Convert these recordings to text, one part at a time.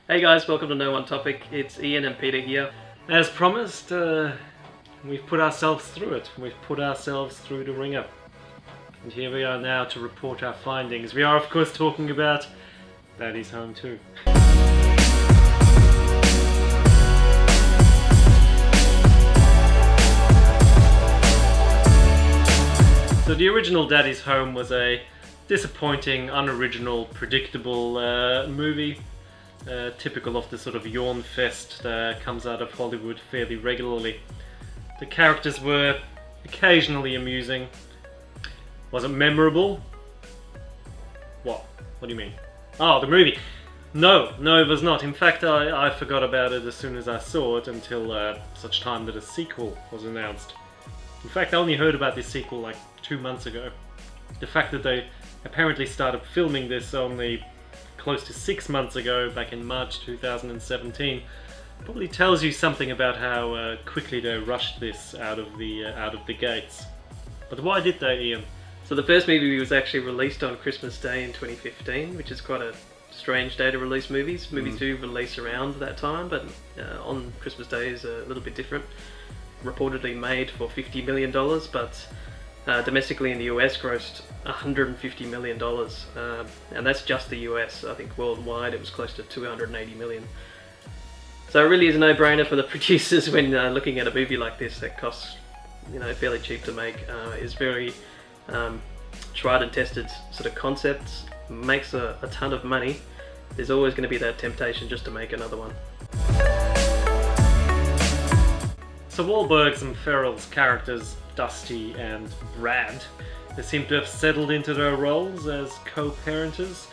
Hey guys, welcome to No One Topic. It's Ian and Peter here. As promised, we've put ourselves through it. We've put ourselves through the ringer. And here we are now to report our findings. We are, of course, talking about Daddy's Home 2. So the original Daddy's Home was a disappointing, unoriginal, predictable movie. Typical of the sort of yawn fest that comes out of Hollywood fairly regularly. The characters were occasionally amusing. Was it memorable? What? What do you mean? Oh, the movie! No, it was not. In fact, I forgot about it as soon as I saw it until such time that a sequel was announced. In fact, I only heard about this sequel like 2 months ago. The fact that they apparently started filming this only close to 6 months ago, back in March 2017, probably tells you something about how quickly they rushed this out of the gates. But why did they, Ian? So the first movie was actually released on Christmas Day in 2015, which is quite a strange day to release movies. Movies do release around that time, but on Christmas Day is a little bit different. Reportedly made for $50 million, but domestically in the US grossed $150 million, and that's just the US. I think worldwide it was close to $280 million. So it really is a no-brainer for the producers when looking at a movie like this that costs, fairly cheap to make. Is very tried and tested sort of concepts, makes a ton of money. There's always going to be that temptation just to make another one. So Wahlberg's and Ferrell's characters, Dusty and Brad, they seem to have settled into their roles as co-parenters,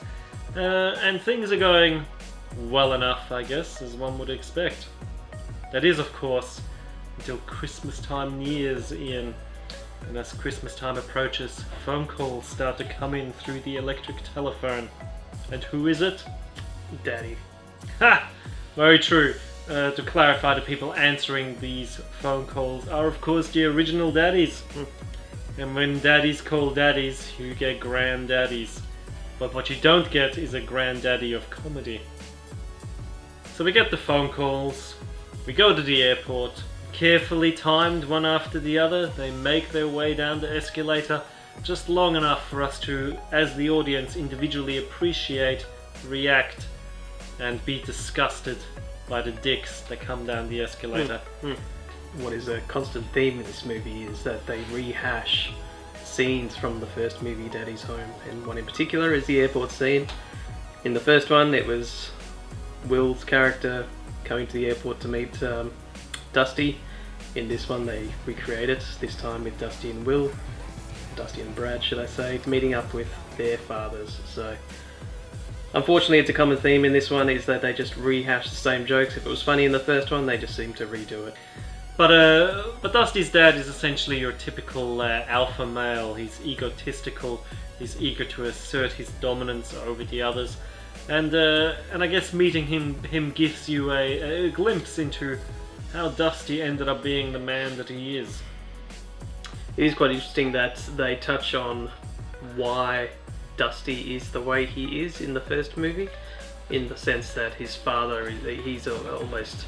and things are going well enough, I guess, as one would expect. That is, of course, until Christmas time nears, Ian, and as Christmas time approaches, phone calls start to come in through the electric telephone. And who is it? Daddy. Ha! Very true. To clarify, the people answering these phone calls are, of course, the original daddies. And when daddies call daddies, you get granddaddies. But what you don't get is a granddaddy of comedy. So we get the phone calls, we go to the airport, carefully timed one after the other, they make their way down the escalator just long enough for us to, as the audience, individually appreciate, react, and be disgusted by the dicks that come down the escalator. What is a constant theme in this movie is that they rehash scenes from the first movie, Daddy's Home, and one in particular is the airport scene. In the first one, it was Will's character coming to the airport to meet Dusty. In this one, they recreate it, this time with Dusty and Will, Dusty and Brad, should I say, meeting up with their fathers. So unfortunately, it's a common theme in this one, is that they just rehash the same jokes. If it was funny in the first one, they just seem to redo it. But Dusty's dad is essentially your typical alpha male. He's egotistical, he's eager to assert his dominance over the others. And I guess meeting him gives you a glimpse into how Dusty ended up being the man that he is. It is quite interesting that they touch on why Dusty is the way he is in the first movie, in the sense that his father, he's almost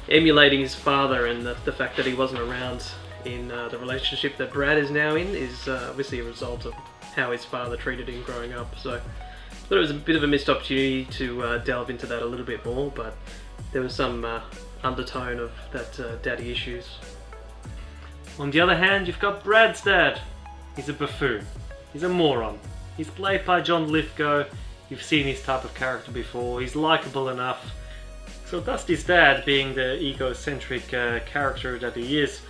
emulating his father, and the fact that he wasn't around in the relationship that Brad is now in is obviously a result of how his father treated him growing up. So I thought it was a bit of a missed opportunity to delve into that a little bit more, but there was some undertone of that daddy issues. On the other hand, you've got Brad's dad. He's a buffoon. He's a moron. He's played by John Lithgow. You've seen his type of character before. He's likable enough. So Dusty's dad, being the egocentric character that he is,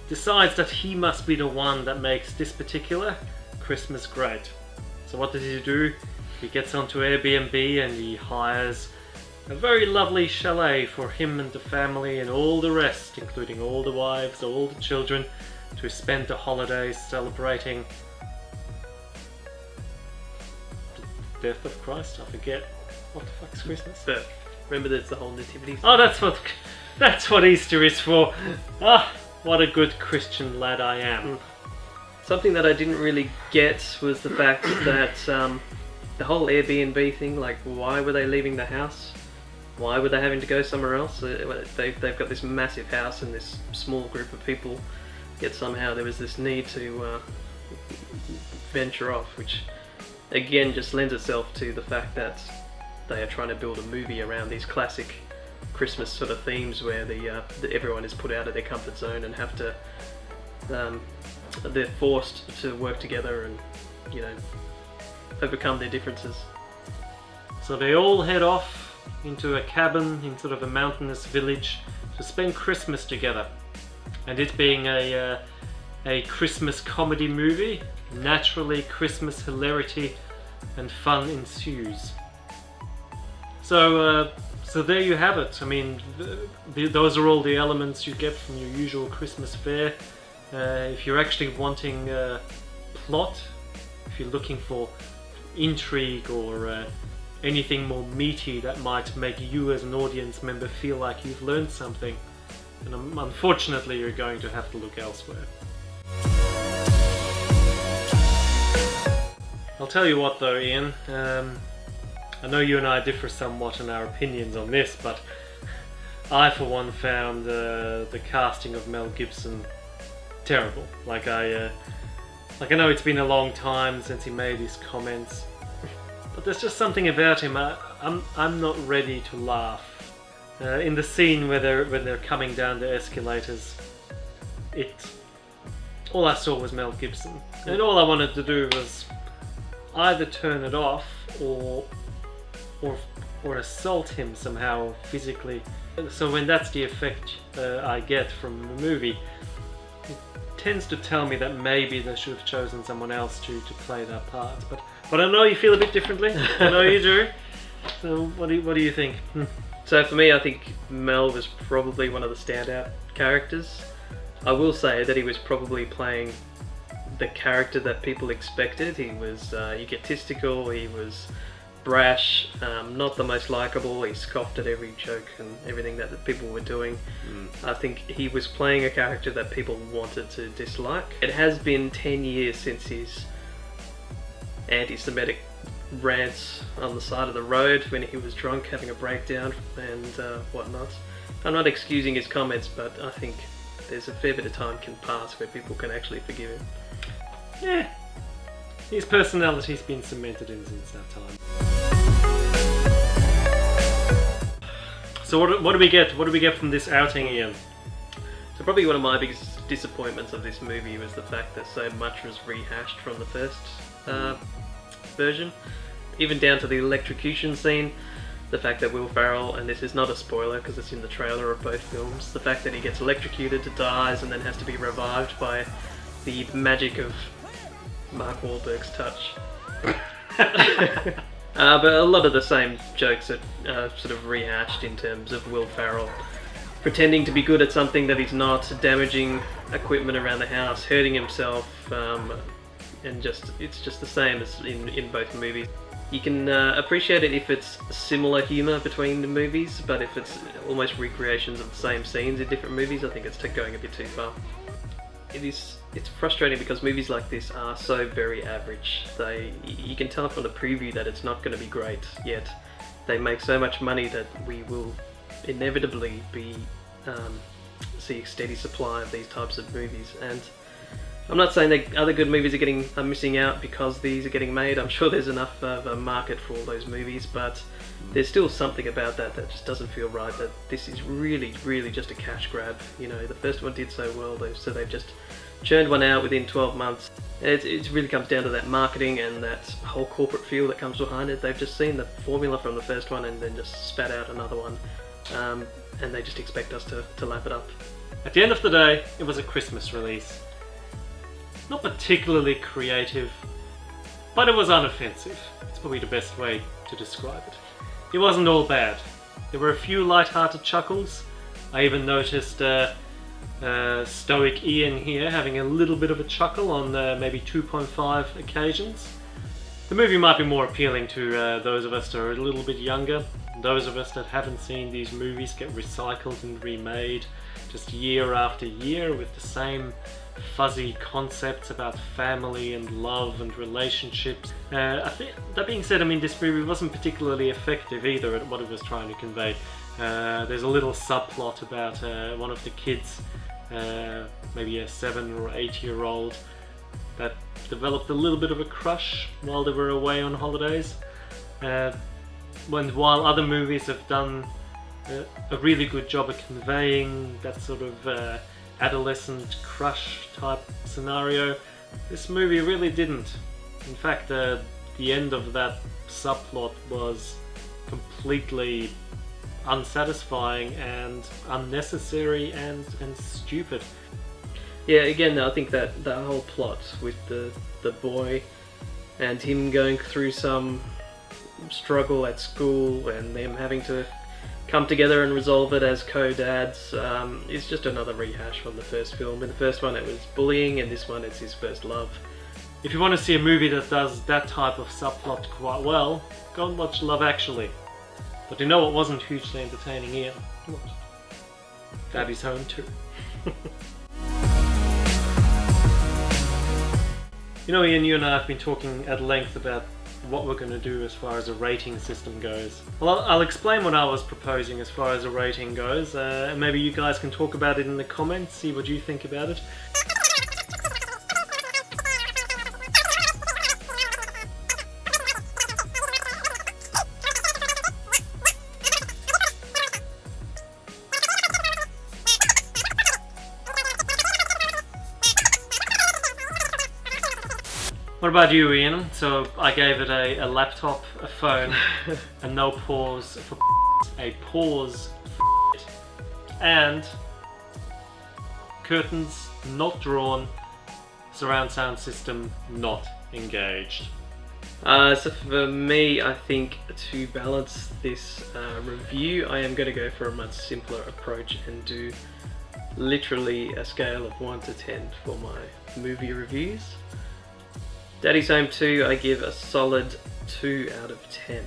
decides that he must be the one that makes this particular Christmas great. So what does he do? He gets onto Airbnb and he hires a very lovely chalet for him and the family and all the rest, including all the wives, all the children, to spend the holidays celebrating the death of Christ. I forget. What the fuck's Christmas? But remember, there's the whole nativity thing. Oh, that's what Easter is for. Ah, what a good Christian lad I am. Something that I didn't really get was the fact that the whole Airbnb thing, like, why were they leaving the house? why were they having to go somewhere else? They've got this massive house and this small group of people, yet somehow there was this need to venture off, which again just lends itself to the fact that they are trying to build a movie around these classic Christmas sort of themes where everyone is put out of their comfort zone and have to they're forced to work together and, you know, overcome their differences. So they all head off into a cabin in sort of a mountainous village to spend Christmas together. And it being a Christmas comedy movie, naturally Christmas hilarity and fun ensues. So there you have it. I mean, those are all the elements you get from your usual Christmas fare. If you're actually wanting plot, if you're looking for intrigue or anything more meaty that might make you as an audience member feel like you've learned something, and unfortunately you're going to have to look elsewhere. I'll tell you what though, Ian, I know you and I differ somewhat in our opinions on this, but I for one found the casting of Mel Gibson terrible. Like I know it's been a long time since he made his comments, but there's just something about him. I'm not ready to laugh. In the scene where they're coming down the escalators, all I saw was Mel Gibson, and all I wanted to do was either turn it off or assault him somehow physically. So when that's the effect I get from the movie, it tends to tell me that maybe they should have chosen someone else to play that part. But I know you feel a bit differently. I know you do. So what do you think? So for me, I think Mel was probably one of the standout characters. I will say that he was probably playing the character that people expected. He was egotistical, he was brash, not the most likable. He scoffed at every joke and everything that the people were doing. I think he was playing a character that people wanted to dislike. It has been 10 years since his anti-Semitic rants on the side of the road when he was drunk having a breakdown and whatnot. I'm not excusing his comments, but I think there's a fair bit of time can pass where people can actually forgive him. Yeah, his personality's been cemented in since that time. So what do we get? What do we get from this outing, Ian? So probably one of my biggest disappointments of this movie was the fact that so much was rehashed from the first version, even down to the electrocution scene. The fact that Will Ferrell, and this is not a spoiler because it's in the trailer of both films, the fact that he gets electrocuted, dies, and then has to be revived by the magic of Mark Wahlberg's touch. But a lot of the same jokes are sort of rehashed in terms of Will Ferrell pretending to be good at something that he's not, damaging equipment around the house, hurting himself, and it's just the same as in both movies. You can appreciate it if it's similar humour between the movies, but if it's almost recreations of the same scenes in different movies, I think it's going a bit too far. It's frustrating because movies like this are so very average. You can tell from the preview that it's not going to be great, yet they make so much money that we will inevitably see a steady supply of these types of movies. And I'm not saying that other good movies are missing out because these are getting made. I'm sure there's enough of a market for all those movies, but there's still something about that just doesn't feel right, that this is really, really just a cash grab. You know, the first one did so well, so they've just churned one out within 12 months. It really comes down to that marketing and that whole corporate feel that comes behind it. They've just seen the formula from the first one and then just spat out another one, and they just expect us to lap it up. At the end of the day, it was a Christmas release. Not particularly creative, but it was unoffensive. It's probably the best way to describe it. It wasn't all bad. There were a few light-hearted chuckles. I even noticed Stoic Ian here having a little bit of a chuckle on maybe 2.5 occasions. The movie might be more appealing to those of us that are a little bit younger, those of us that haven't seen these movies get recycled and remade just year after year with the same fuzzy concepts about family and love and relationships. I think, that being said, I mean, this movie wasn't particularly effective either at what it was trying to convey. There's a little subplot about one of the kids, maybe a 7 or 8-year-old, that developed a little bit of a crush while they were away on holidays. While other movies have done a really good job of conveying that sort of adolescent crush type scenario, this movie really didn't. In fact, the end of that subplot was completely unsatisfying and unnecessary and stupid. Yeah, again, I think that whole plot with the boy and him going through some struggle at school and them having to come together and resolve it as co-dads is just another rehash from the first film. In the first one it was bullying, and this one it's his first love. If you want to see a movie that does that type of subplot quite well, go and watch Love Actually. But you know what wasn't hugely entertaining, Ian? What? Daddy's Home 2. You know, Ian, you and I have been talking at length about what we're going to do as far as a rating system goes. Well, I'll explain what I was proposing as far as a rating goes, and maybe you guys can talk about it in the comments, see what you think about it. What about you, Ian? So I gave it a laptop, a phone, a no pause for a pause for and curtains not drawn, surround sound system not engaged. So for me, I think to balance this review, I am going to go for a much simpler approach and do literally a scale of 1 to 10 for my movie reviews. Daddy's Home 2, I give a solid 2 out of 10.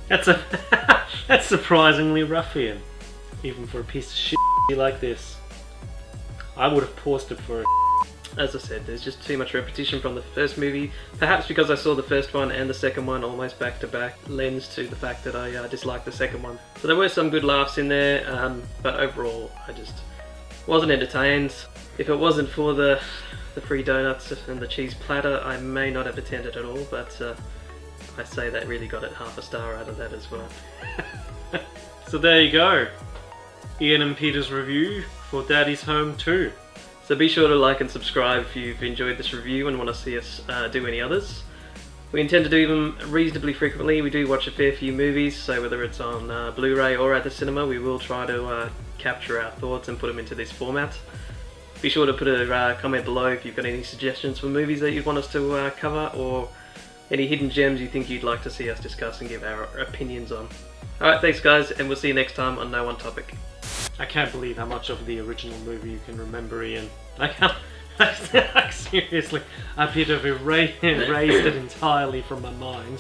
That's surprisingly rough, Ian. Even for a piece of shit like this. I would have paused it for a As I said, there's just too much repetition from the first movie. Perhaps because I saw the first one and the second one almost back to back lends to the fact that I disliked the second one. So there were some good laughs in there, but overall I just wasn't entertained. If it wasn't for the free donuts and the cheese platter, I may not have attended at all, but I say that really got it half a star out of that as well. So there you go. Ian and Peter's review for Daddy's Home 2. So be sure to like and subscribe if you've enjoyed this review and want to see us do any others. We intend to do them reasonably frequently. We do watch a fair few movies, so whether it's on Blu-ray or at the cinema, we will try to capture our thoughts and put them into this format. Be sure to put a comment below if you've got any suggestions for movies that you'd want us to cover, or any hidden gems you think you'd like to see us discuss and give our opinions on. Alright, thanks guys, and we'll see you next time on No One Topic. I can't believe how much of the original movie you can remember, Ian. I can't. Seriously, I appear to have erased it entirely from my mind.